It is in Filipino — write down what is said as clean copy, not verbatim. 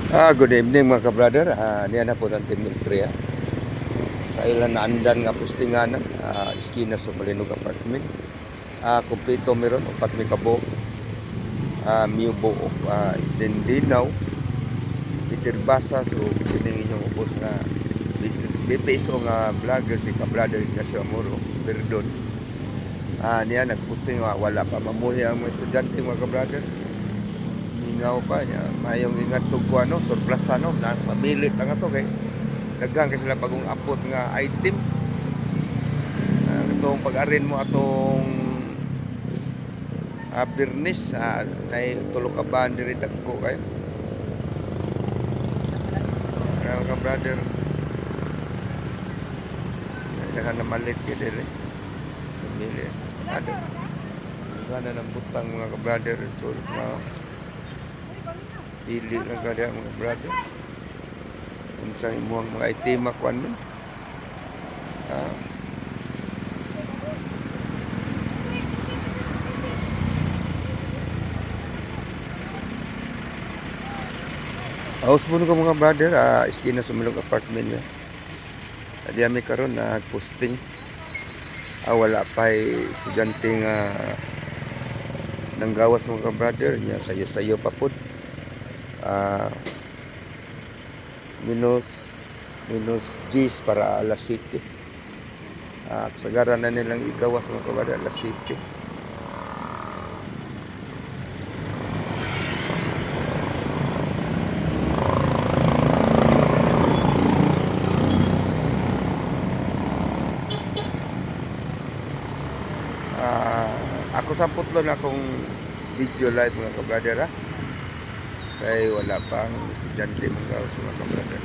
Good evening mga ka-brother. Niya na po ng Team Military. Sa ilan na andan nga postinganan, iskina sa Malinog Apartment. Kompleto meron, upat may kabo, Miubo, Dindinaw, Peter Basa, so kining inyong ubos na BPSO nga vlogger, si ka-brother Ignacio Amoro, Perdon. Niya nagposting nga, wala pa mamuhi ang mga estudyante mga ka-brother. Ingaw pa niya, mayong ingat to ko surplus na mamilit lang ato kay daghang kasi sila bagong apot nga item. Itong pag-arin mo atong birnis kay tulo ka ba diri dagko kayo. Mga brother, nasa na malit kay diri. Pamili. Sana ng butang mga ka-brother, so pili lang kada mga brother kung saan imuang mga item akuan mo house mo ko mga brother, iskina sa Malinog Apartment niya. Adi kami karon na posting wala pa estudyante nga nanggawas mga brother niya, sayo-sayo pa pud. Minus G's para alas 7. Kasagaran na nilang igawas mga kabada alas 7. Ako sampot lang akong video live mga kabrother kaya wala pang estudyante mga kabrother.